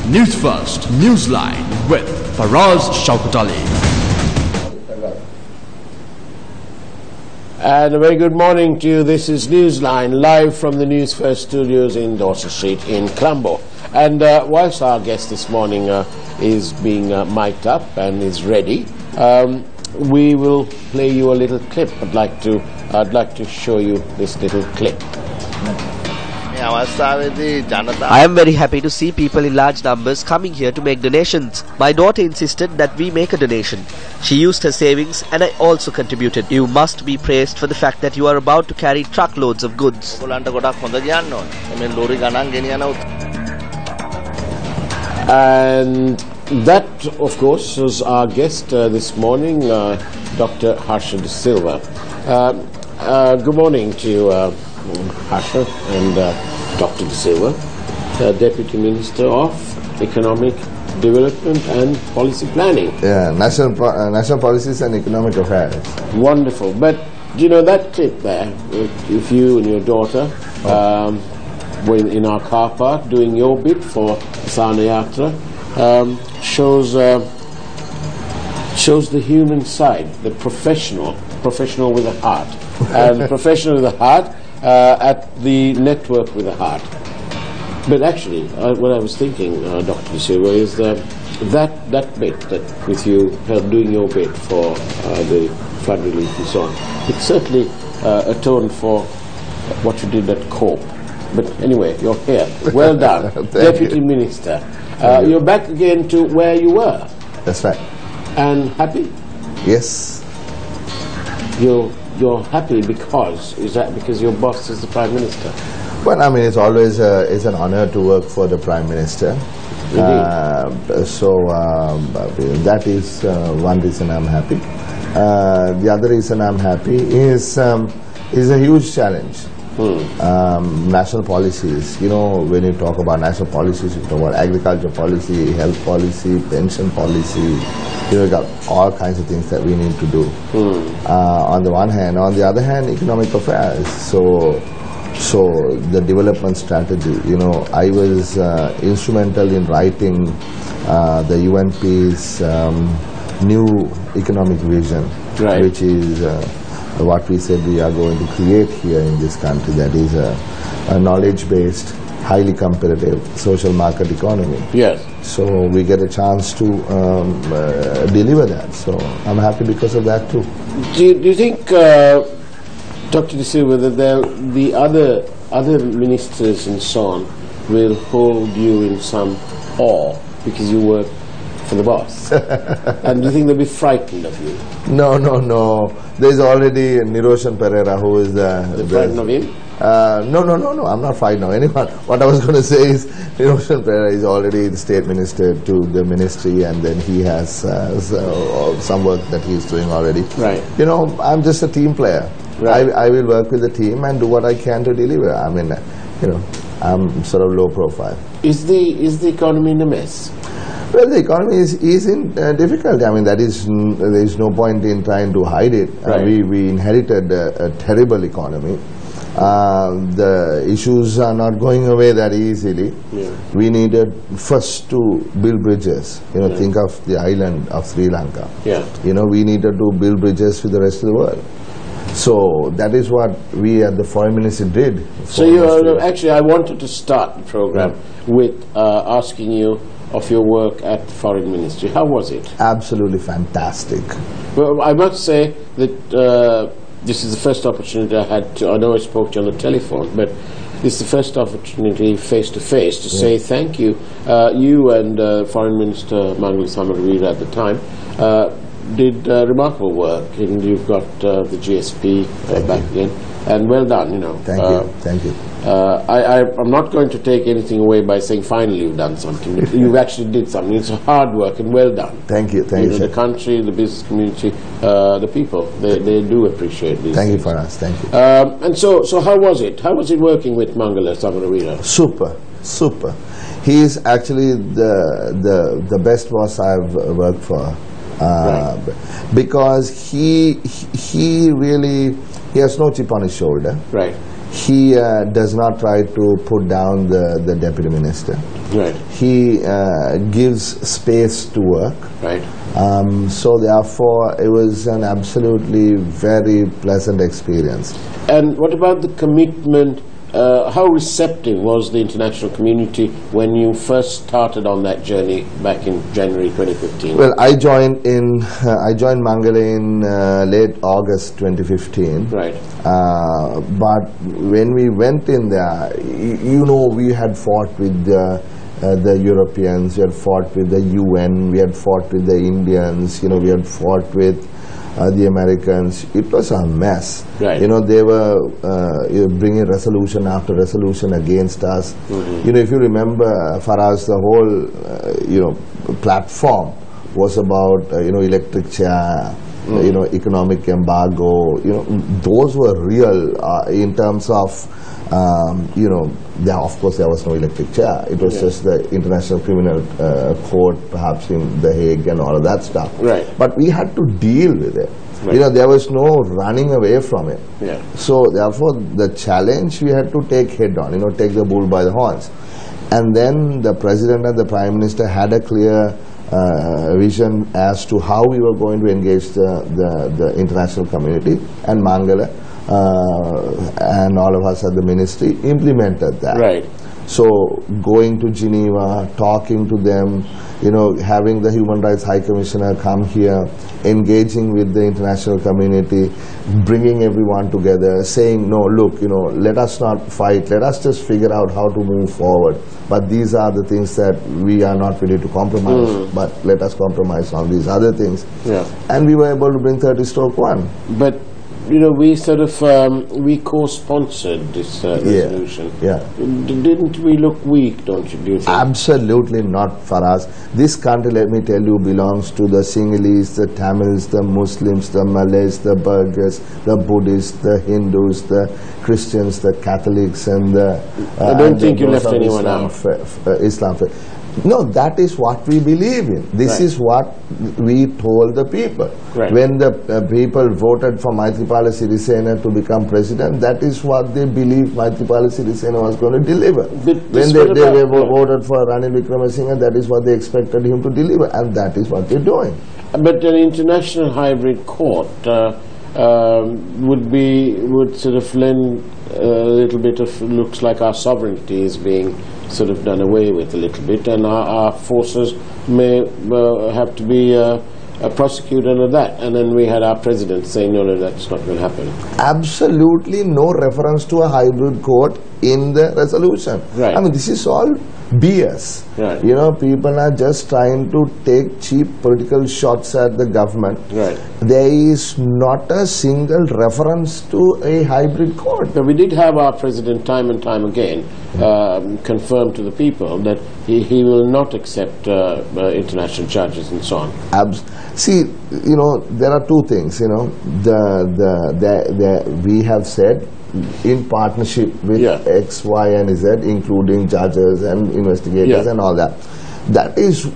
News First, Newsline with Faraz Shauketaly. And a very good morning to you. This is Newsline, live from the Newsfirst studios in Dorset Street in Colombo. And whilst our guest this morning is being mic'd up and is ready, we will play you a little clip. I'd like to show you this little clip. I am very happy to see people in large numbers coming here to make donations. My daughter insisted that we make a donation. She used her savings and I also contributed. You must be praised for the fact that you are about to carry truckloads of goods. And that, of course, was our guest this morning, Dr. Harsha de Silva. Good morning to you, Harsha and Dr. de Silva, Deputy Minister of Economic Development and Policy Planning. Yeah, national policies and economic affairs. Wonderful. But you know that clip there, if you and your daughter were in our car park doing your bit for Sana Yatra, shows the human side, the professional with a heart, and professional with a heart at the network with a heart. But actually, what I was thinking, Dr. De Silva, is that bit that with you doing your bit for the flood relief and so on, it certainly atoned for what you did at COPE. But anyway, you're here. Well done, Deputy Minister. You're back again to where you were. That's right. And happy? Yes. You're happy because, is that because your boss is the Prime Minister? Well, I mean, it's always it's an honor to work for the Prime Minister. That is one reason I'm happy. The other reason I'm happy is a huge challenge. National policies, you know, when you talk about national policies, you talk about agriculture policy, health policy, pension policy, you know, got all kinds of things that we need to do. On the one hand. On the other hand, economic affairs. So the development strategy, you know, I was instrumental in writing the UNP's new economic vision, right, which is what we said we are going to create here in this country, that is a knowledge-based, highly competitive social market economy. Yes. So we get a chance to deliver that. So I'm happy because of that too. Do you think, Dr. De Silva, that the other ministers and so on will hold you in some awe because you work for the boss? And do you think they'll be frightened of you? No. There's already Niroshan Pereira, who is the frightened of him? No. I'm not frightened of anyone. What I was going to say is Niroshan Pereira is already the state minister to the ministry, and then he has some work that he's doing already. Right. You know, I'm just a team player. Right. I will work with the team and do what I can to deliver. I mean, you know, I'm sort of low profile. Is the economy in a mess? Well, the economy is in difficulty. I mean, there is no point in trying to hide it. Right. We inherited a terrible economy. The issues are not going away that easily. Yeah. We needed first to build bridges. You know, think of the island of Sri Lanka. Yeah. You know, we needed to build bridges with the rest of the world. So that is what we at the Foreign Ministry did. So you actually, I wanted to start the program with asking you of your work at the Foreign Ministry. How was it? Absolutely fantastic. Well, I must say that this is the first opportunity I had to, I know I spoke to you on the telephone, but this is the first opportunity face-to-face to say thank you. You and Foreign Minister Mangal Samaravira at the time did remarkable work, and you've got the GSP back again, and well done, you know. Thank you. I'm not going to take anything away by saying finally you've done something. You actually did something. It's hard work and well done. Thank you. The country, the business community, the people, they do appreciate these Thank things. you, Faraz. Thank you. And so how was it? How was it working with Mangala Samaravira? Super. He is actually the best boss I've worked for. Because he really has no chip on his shoulder. Right. he does not try to put down the deputy minister. Right. He gives space to work. Right. So therefore, it was an absolutely very pleasant experience. And what about the commitment? How receptive was the international community when you first started on that journey back in January 2015? Well, I joined Mangala in late August 2015. Right. But when we went in there, you know, we had fought with the Europeans, we had fought with the UN, we had fought with the Indians, you know, we had fought with the Americans. It was a mess. Right. You know, they were bringing resolution after resolution against us. You know, if you remember, Faraz, the whole platform was about electric chair, you know, economic embargo. You know, those were real in terms of of course there was no electric chair. It was just the International Criminal Court, perhaps in The Hague and all of that stuff. Right. But we had to deal with it. Right. You know, there was no running away from it. Yeah. So therefore, the challenge we had to take head on. You know, take the bull by the horns. And then the President and the Prime Minister had a clear vision as to how we were going to engage the international community, and Mangala and all of us at the ministry implemented that. Right. So going to Geneva, talking to them, you know, having the Human Rights High Commissioner come here, engaging with the international community, bringing everyone together, saying, no, look, you know, let us not fight, let us just figure out how to move forward. But these are the things that we are not ready to compromise, but let us compromise on these other things. Yeah. And we were able to bring 30/1. But you know, we sort of we co-sponsored this resolution. Yeah. Didn't we look weak? Do you think? Absolutely not, Faraz. This country, let me tell you, belongs to the Sinhalese, the Tamils, the Muslims, the Malays, the Burghers, the Buddhists, the Hindus, the Christians, the Catholics, and the. I don't think you left anyone out. Islam. No, that is what we believe in. This is what we told the people. Right. When the people voted for Maithripala Sirisena to become president, that is what they believed Maithripala Sirisena was going to deliver. When they voted for Ranil Wickremesinghe, that is what they expected him to deliver, and that is what they're doing. But an international hybrid court would sort of lend a little bit of, looks like our sovereignty is being sort of done away with a little bit, and our forces may have to be prosecuted under that. And then we had our president saying, no, that's not going to happen. Absolutely no reference to a hybrid court in the resolution. Right. I mean, this is all BS. Right. You know, people are just trying to take cheap political shots at the government. Right. There is not a single reference to a hybrid court. But we did have our president time and time again confirm to the people that he will not accept international charges and so on. See, you know, there are two things. You know, we have said in partnership with X, Y, and Z, including judges and investigators and all that. That is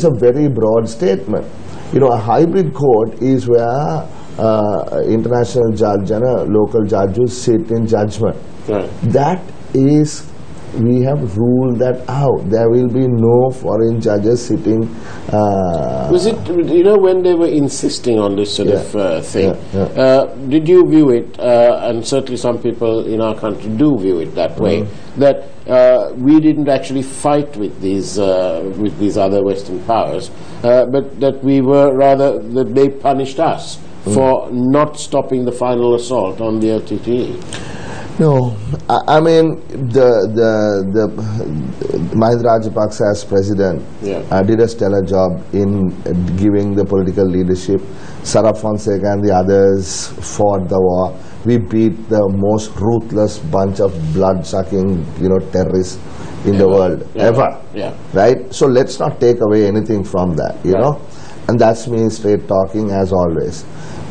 a very broad statement. You know, a hybrid court is where international judge and a local judge will sit in judgment. Right. That is, we have ruled that out. There will be no foreign judges sitting. Was it, you know, when they were insisting on this sort of thing, did you view it, and certainly some people in our country do view it that way, that we didn't actually fight with these other Western powers, but that we were rather, that they punished us for not stopping the final assault on the LTTE? No, I mean the Mahinda Rajapaksa as president did a stellar job in giving the political leadership. Sarab Fonseca and the others fought the war. We beat the most ruthless bunch of blood-sucking, you know, terrorists in the world ever. Yeah. Right. So let's not take away anything from that, you know, and that's me straight talking as always.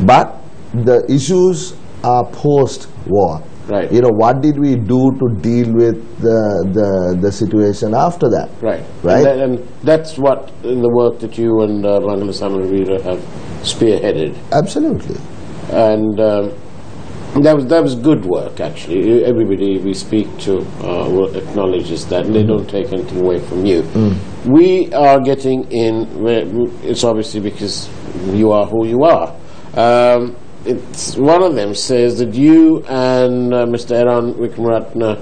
But the issues are post-war. Right. You know, what did we do to deal with the situation after that? Right. Right. And that's what in the work that you and Mangala Samaravira have spearheaded. Absolutely. And That was good work, actually. Everybody we speak to acknowledges that, and they don't take anything away from you. We are getting in. It's obviously because you are who you are. It's one of them says that you and Mr. Eran Wickramaratne,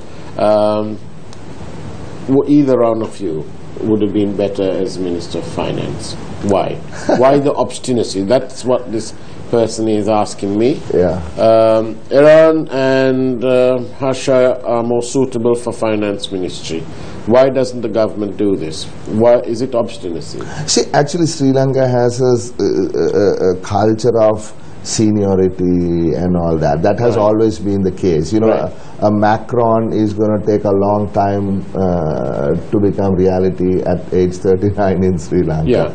either one of you would have been better as Minister of Finance. Why? Why the obstinacy? That's what this person is asking me. Yeah. Eran and Harsha are more suitable for Finance Ministry. Why doesn't the government do this? Why is it obstinacy? See, actually, Sri Lanka has a culture of seniority and all that. That has always been the case. You know, a Macron is going to take a long time to become reality at age 39 in Sri Lanka. Yeah.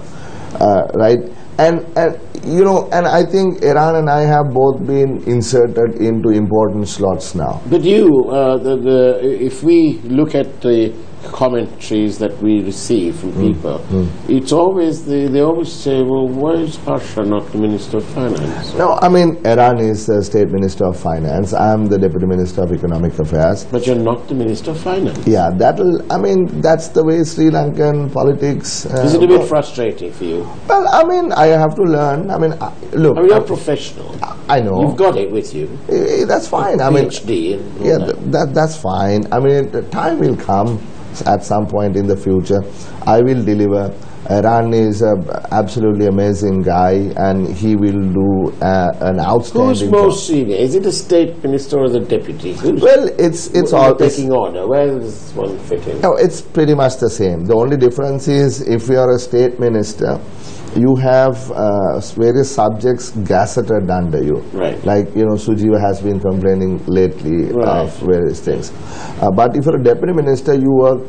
Right? And you know, and I think Iran and I have both been inserted into important slots now. But you, if we look at the commentaries that we receive from people, it's always, they always say, well, why is Harsha not the Minister of Finance? No, I mean, Iran is the State Minister of Finance. I'm the Deputy Minister of Economic Affairs. But you're not the Minister of Finance. Yeah, I mean, that's the way Sri Lankan politics is it a bit frustrating for you? Well, I mean, I have to learn. I mean, look. I mean, you're a professional. I know. You've got it with you. That's fine. I mean, PhD and all yeah, that's fine. I mean, the time will come at some point in the future. I will deliver. Iran is an absolutely amazing guy, and he will do an outstanding Who's most senior? Is it the State Minister or the Deputy? Well, it's all taking order. Where does one fit in? No, it's pretty much the same. The only difference is if you are a State Minister, you have various subjects gazetted under you. Right. Like, you know, Sujiva has been complaining lately of various things. But if you're a Deputy Minister, you work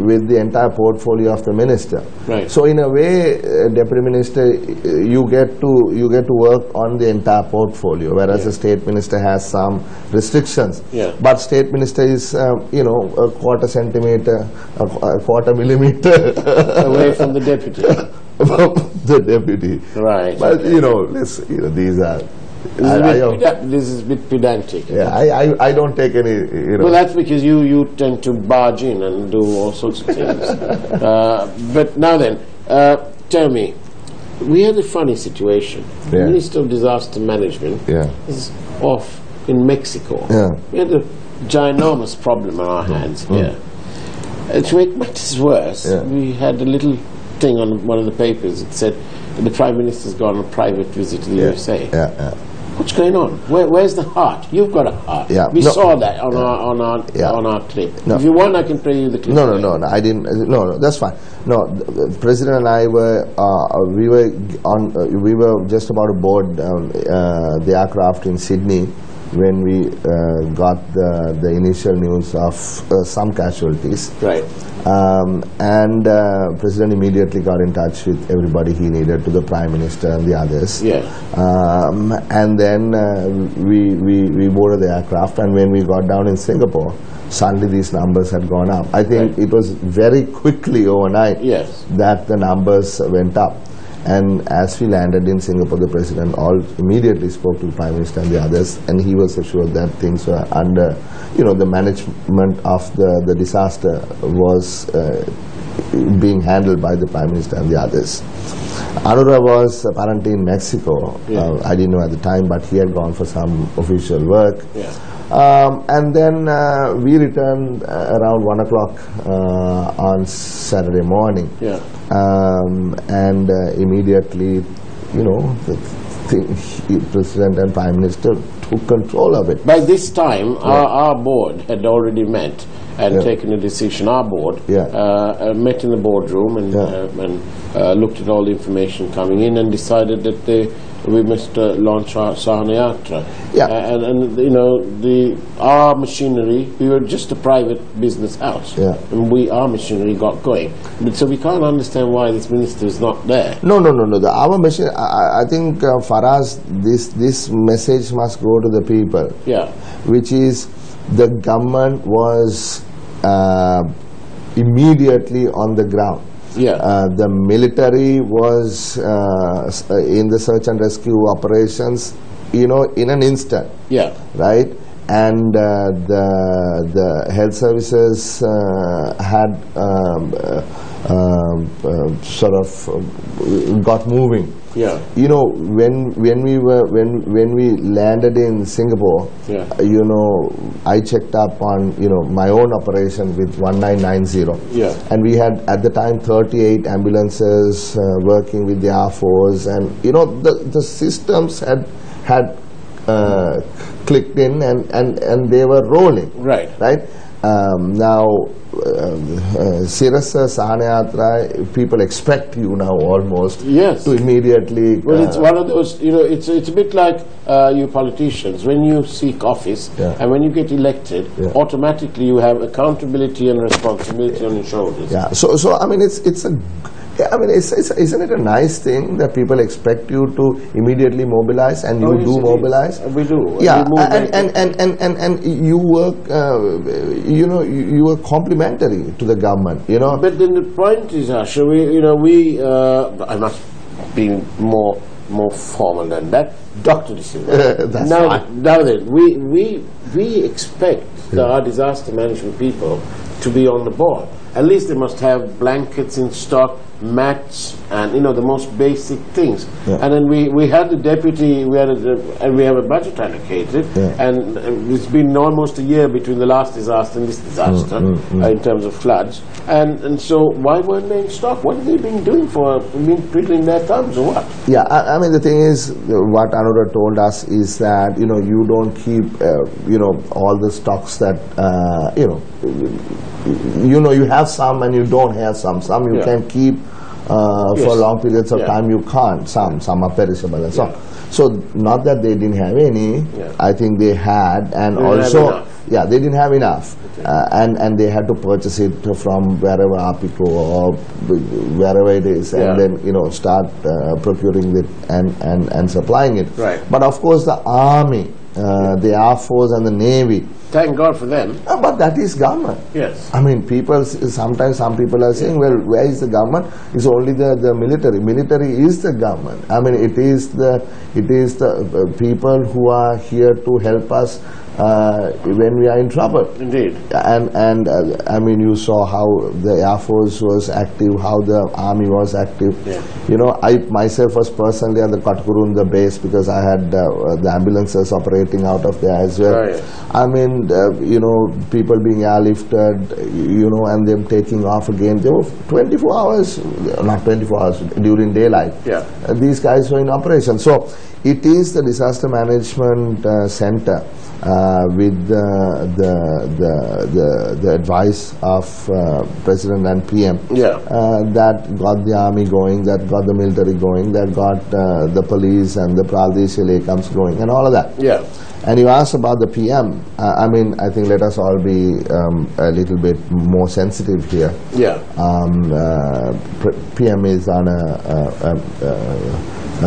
with the entire portfolio of the Minister. Right. So in a way, Deputy Minister, you get to work on the entire portfolio, whereas the State Minister has some restrictions. Yeah. But State Minister is, you know, a quarter centimeter, a quarter millimeter away from the Deputy. The Deputy. Right. But you know, these are. This is a bit pedantic. Yeah, I don't take any. You know. Well, that's because you tend to barge in and do all sorts of things. But now then, tell me, we had a funny situation. The Yeah. Minister of Disaster Management is off in Mexico. Yeah. We had a ginormous problem on our hands here. To make matters worse, we had a little thing on one of the papers. It said the Prime Minister's gone on a private visit to the USA. What's going on? Where's the heart? You've got a heart. We saw that on our clip. No. If you want, I can play you the clip. No, I didn't. No, that's fine. No, the President and I were we were just about to board the aircraft in Sydney when we got the initial news of some casualties. Right. And President immediately got in touch with everybody he needed, to the Prime Minister and the others. Yeah. And then we boarded the aircraft, and when we got down in Singapore, suddenly these numbers had gone up. I think it was very quickly overnight that the numbers went up. And as we landed in Singapore, the President immediately spoke to the Prime Minister and the others, and he was assured that things were under, you know, the management of the disaster was being handled by the Prime Minister and the others. Anura was apparently in Mexico. I didn't know at the time, but he had gone for some official work. And then we returned around 1 o'clock on Saturday morning. And immediately, you know, the President and Prime Minister took control of it. By this time, our board had already met and taken a decision. Our board met in the boardroom and looked at all the information coming in and decided that we must launch our Sahanayatra. And you know, our machinery, we were just a private business house, and our machinery got going. But so we can't understand why this minister is not there. No. Our machine. I think Faraz, this message must go to the people. Which is, the government was immediately on the ground. The military was in the search and rescue operations in an instant. Yeah. Right? And the health services had sort of got moving. Yeah. When we landed in Singapore, Yeah. I checked up on my own operation with 1990. Yeah. And we had at the time 38 ambulances working with the Air Force, and the systems had clicked in and they were rolling. Right. Now, Sirasa Sahanayatra, people expect you now almost Yes. to immediately. Well, it's one of those, it's a bit like you politicians. When you seek office Yeah. and when you get elected, Yeah. automatically you have accountability and responsibility on your shoulders. Yeah. So I mean, isn't it a nice thing that people expect you to immediately mobilize, and you Oh, yes, do it mobilize? is. We do. Yeah, We move and you work, you are complementary to the government. But then the point is, Harsha, I must be more formal than that. Dr. Silva. That's now, fine. now then, we expect our disaster management people to be on the ball. At least they must have blankets in stock, mats, and the most basic things. Yeah. And then we had the deputy, and we have a budget allocated, Yeah. and it's been almost a year between the last disaster and this disaster in terms of floods. And so why weren't they in stock? What have they been doing for? Been twiddling their thumbs or what? Yeah, I mean, the thing is, what Anura told us is that you don't keep all the stocks that you have some and you don't have some. Some you Yeah. can keep for long periods of Yeah. time. You can't. Some are perishable and so on. Yeah. So not that they didn't have any. Yeah. I think they had, and They didn't have also enough. yeah, they didn't have enough, and they had to purchase it from wherever Apico or wherever it is, and Yeah. then start procuring it and supplying it. Right. But of course, the army, the Air Force, and the Navy. Thank God for them. But that is government. Yes. I mean, sometimes some people are saying, well, where is the government? It's only the military. Military is the government. I mean, it is the people who are here to help us when we are in trouble. Indeed. And I mean, you saw how the Air Force was active, how the Army was active. Yeah. I myself was personally at the Katkurun, the base, because I had the ambulances operating out of there as well. Oh, yes. I mean, people being airlifted, and them taking off again. There were 24 hours, not 24 hours, during daylight. Yeah. These guys were in operation. So it is the disaster management center with the advice of President and PM Yeah. that got the army going, that got the military going, that got the police and the Pradesh Lekams going, and all of that. Yeah. And you asked about the PM. I mean, I think let us all be a little bit more sensitive here. Yeah. PM is on a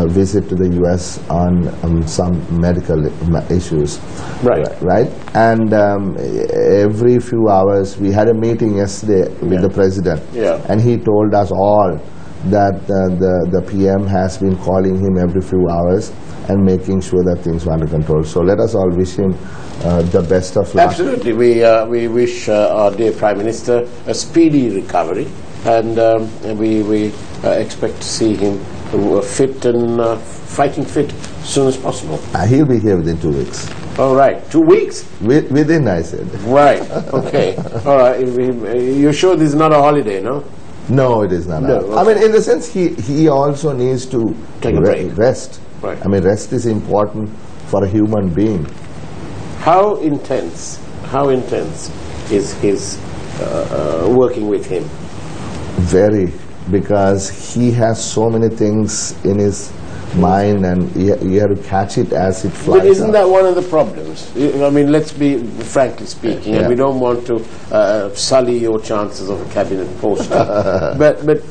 visit to the US on some medical issues. Right. Right? And every few hours, we had a meeting yesterday with Yeah. the President. Yeah. And he told us all that the PM has been calling him every few hours and making sure that things were under control. So let us all wish him the best of luck. Absolutely. We wish our dear Prime Minister a speedy recovery, and we expect to see him fit and fighting fit as soon as possible. He'll be here within 2 weeks. All right. 2 weeks? Within, I said. Right. Okay. All right. You're sure this is not a holiday, no? No, it is not. No, I mean, in the sense, he also needs to Take a break. rest. Right. I mean, rest is important for a human being. How intense is his working with him? Very, because he has so many things in his mind, and you have to catch it as it flies. But isn't out. that one of the problems? I mean, let's be frankly speaking, and Yeah. we don't want to sully your chances of a cabinet post. but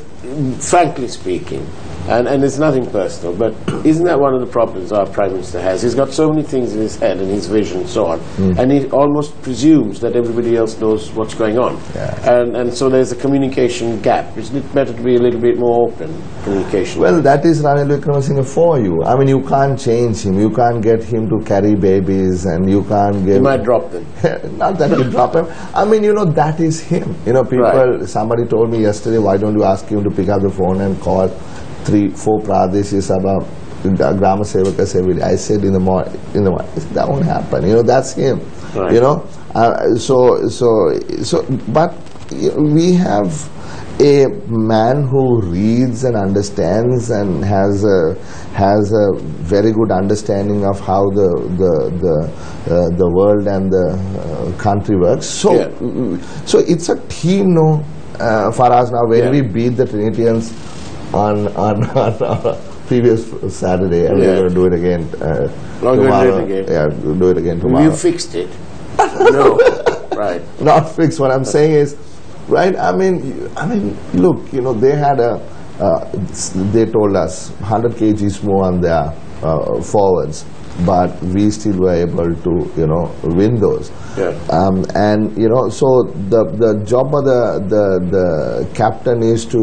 frankly speaking, and it's nothing personal, but isn't that one of the problems our Prime Minister has? He's got so many things in his head and his vision and so on, and he almost presumes that everybody else knows what's going on. And so there's a communication gap. Isn't it better to be a little bit more open communication? Well, that is Ranil Wickremesinghe for you. I mean, you can't change him. You can't get him to carry babies, and you can't get... You might drop them. Not that you drop him. I mean, that is him. People, somebody told me yesterday, why don't you ask him to pick up the phone and call 3-4 Pradeshi Sabha Grama Sevakas every day. I said in the morning, that won't happen. That's him. Right. But we have a man who reads and understands and has a very good understanding of how the world and the country works. So it's a team, Faraz. Now when we beat the Trinitians on previous Saturday, and we're going to do it again tomorrow. Do it again tomorrow. You fixed it? No, right? Not fixed. What I'm saying is, right? I mean, look, they had they told us 100 kgs more on their forwards, but we still were able to, win those. And so the job of the captain is to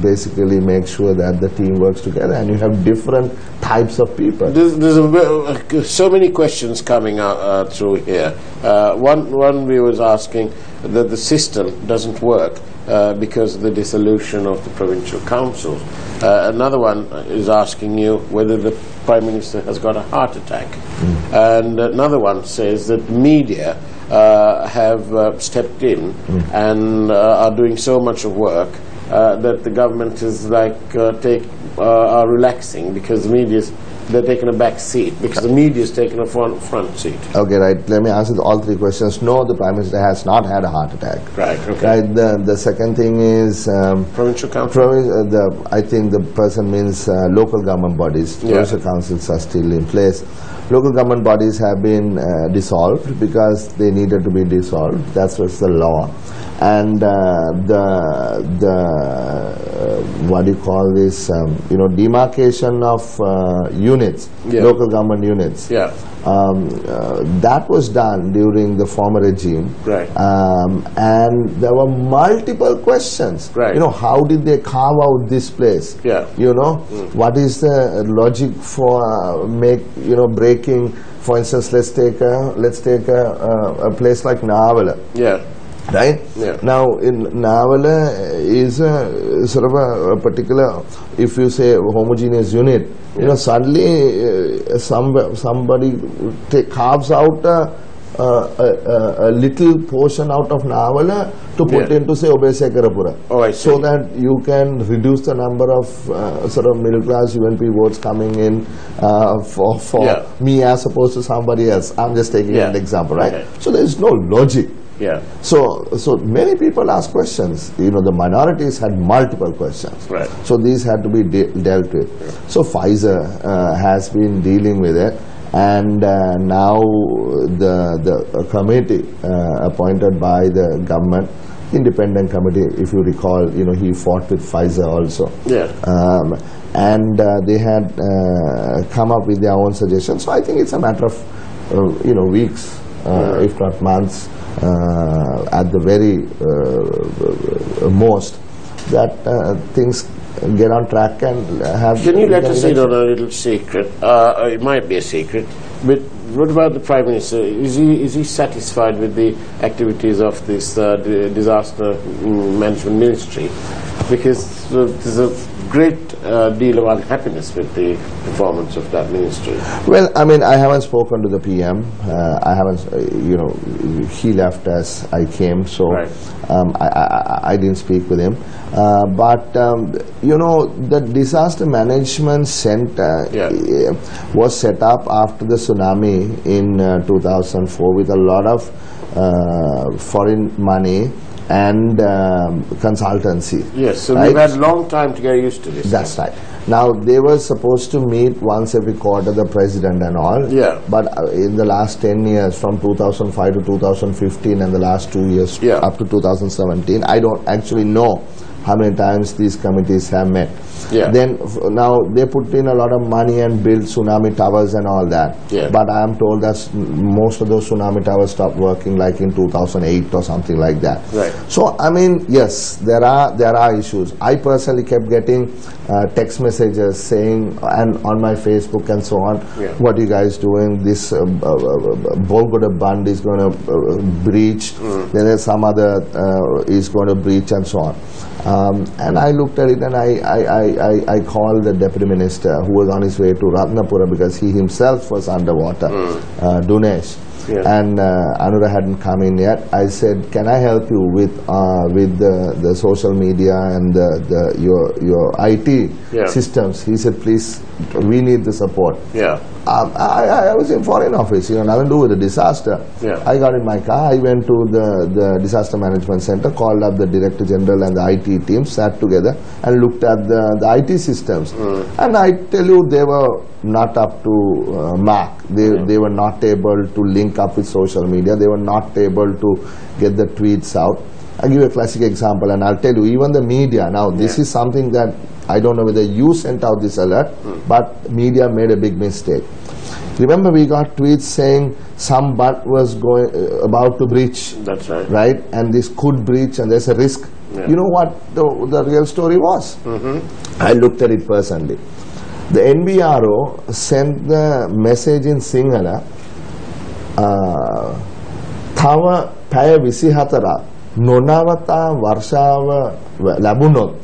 basically make sure that the team works together, and you have different types of people. There's so many questions coming out through here. One we was asking that the system doesn't work because of the dissolution of the provincial councils. Another one is asking you whether the Prime Minister has got a heart attack. And another one says that media have stepped in and are doing so much of work that the government is are relaxing because the media's they're taking a back seat because the media is taking a front seat. Okay, right. Let me answer all three questions. No, the Prime Minister has not had a heart attack. Right, okay. Right. The second thing is... provincial council? I think the person means local government bodies. Provincial councils are still in place. Local government bodies have been dissolved because they needed to be dissolved. That was the law. And what do you call this, demarcation of units, local government units. That was done during the former regime. Right. And there were multiple questions. Right. How did they carve out this place? What is the logic for breaking, for instance, let's take a place like Navala. Right? Now, in Navala is a sort of a particular, if you say homogeneous unit, suddenly somebody carves out a little portion out of Navala to put into, say, Obesekarapura. So that you can reduce the number of sort of middle class UNP votes coming in for me as opposed to somebody else. I'm just taking an example, right? So there is no logic. So many people ask questions. The minorities had multiple questions. Right. So these had to be dealt with. So Pfizer has been dealing with it, and now the committee appointed by the government, independent committee, if you recall, he fought with Pfizer also. And they had come up with their own suggestions. So I think it's a matter of weeks, if not months. At the very most, that things get on track and have... Can you let us in on a little secret? It might be a secret, but what about the Prime Minister? Is he satisfied with the activities of this disaster management ministry? Because there's a great deal of unhappiness with the performance of that ministry. Well, I mean, I haven't spoken to the PM. I haven't, he left as I came, so I didn't speak with him. But the disaster management center was set up after the tsunami in 2004 with a lot of foreign money and consultancy. Yes, so we've had a long time to get used to this. That's right. Now they were supposed to meet once every quarter, the president and all. Yeah. But in the last 10 years, from 2005 to 2015, and the last 2 years up to 2017, I don't actually know how many times these committees have met. Yeah. Then now they put in a lot of money and built tsunami towers and all that. Yeah. But I am told that most of those tsunami towers stopped working like in 2008 or something like that. Right. So I mean, yes, there are issues. I personally kept getting text messages saying, and on my Facebook and so on, what are you guys doing? This Bolgoda Bund is going to breach. Then there's some other is going to breach and so on. And I looked at it and I called the deputy minister who was on his way to Ratnapura because he himself was underwater, Dunesh. And Anura hadn't come in yet. I said, can I help you with the social media and your IT systems? He said, please, we need the support. I was in Foreign Office, nothing to do with the disaster. I got in my car, I went to the Disaster Management Center, called up the Director General and the IT team, sat together and looked at the IT systems. And I tell you, they were not up to mark. They were not able to link up with social media. They were not able to get the tweets out. I'll give you a classic example, and I'll tell you, even the media, now this is something that I don't know whether you sent out this alert, but media made a big mistake. Remember, we got tweets saying some butt was about to breach. That's right. Right? And this could breach and there's a risk. You know what the real story was? I looked at it personally. The NBRO sent the message in Sinhala, Tava Paya Visihatara, Nonavata Varshava Labunot,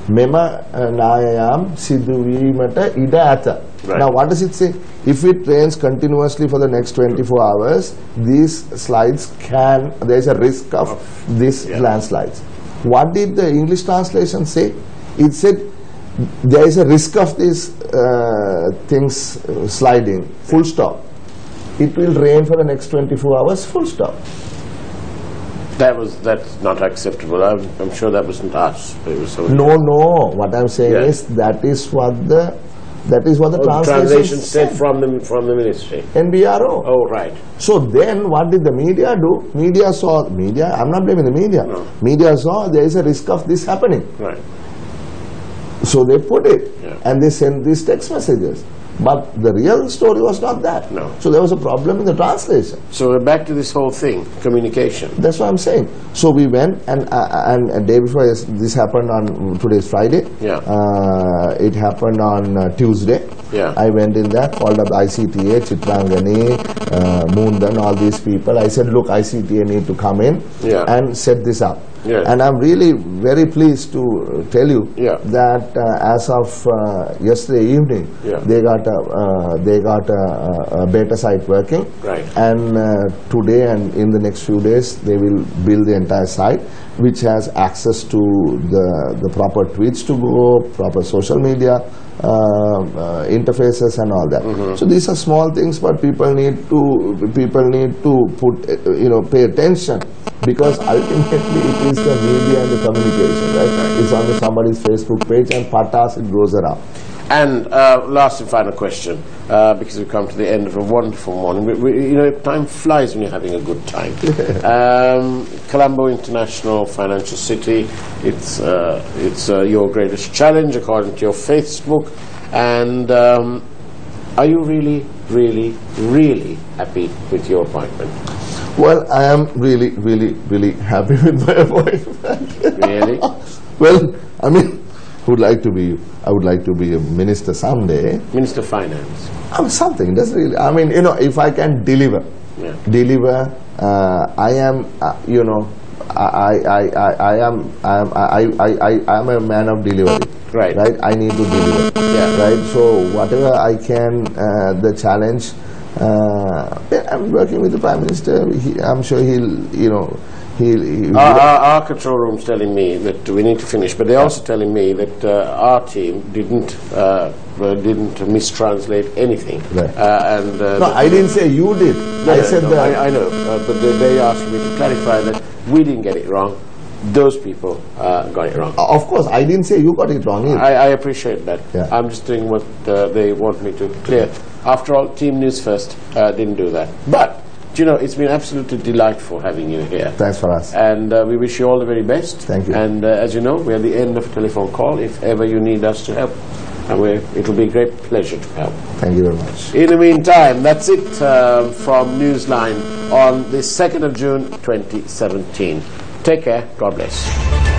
Mema Nayam Siduimata Ida. Now what does it say? If it rains continuously for the next 24 hours, these slides there is a risk of these landslides. What did the English translation say? It said there is a risk of these things sliding, full stop. It will rain for the next 24 hours, full stop. That's not acceptable. I'm sure that wasn't us. It was no. What I'm saying is that is what the translation said from the ministry. NBRO. Oh, right. So then what did the media do? Media, I'm not blaming the media. No. Media saw there is a risk of this happening. Right. So they put it and they sent these text messages. But the real story was not that. No. So there was a problem in the translation. So we're back to this whole thing, communication. That's what I'm saying. So we went and a day before, this happened on, today's Friday. It happened on Tuesday. I went in there, called up ICTA, Chitrangani, Moondan, all these people. I said, look, ICTA need to come in and set this up. And I'm really very pleased to tell you that as of yesterday evening, they got a beta site working. And today and in the next few days, they will build the entire site, which has access to the proper tweets to go, proper social media interfaces and all that. So these are small things, but people need to put pay attention, because ultimately it is the media and the communication, right? It's on somebody's Facebook page and patas, it goes around. And last and final question, because we've come to the end of a wonderful morning. Time flies when you're having a good time. Colombo International Financial City, it's your greatest challenge according to your Facebook. And are you really, really, really happy with your appointment? Well, I am really, really, really happy with my appointment. Really? Well, I mean, I would like to be a minister someday. Minister of Finance. Something. That's really. I mean, if I can deliver. I am. I am a man of delivery. Right. I need to deliver. Right. So whatever I can, the challenge. I'm working with the Prime Minister. I'm sure he'll. Our control room's telling me that we need to finish, but they're also telling me that our team didn't mistranslate anything. No, I didn't say you did. I said that. I know, but they asked me to clarify that we didn't get it wrong. those people got it wrong. Of course, I didn't say you got it wrong either. I appreciate that. Yeah. I'm just doing what they want me to clear. After all, Team News First didn't do that. But, you know, it's been absolutely delightful having you here. Thanks for us. And we wish you all the very best. Thank you. And as you know, we're at the end of a telephone call if ever you need us to help. And it'll be a great pleasure to help. Thank you very much. In the meantime, that's it from Newsline on the 2nd of June 2017. Take care. God bless.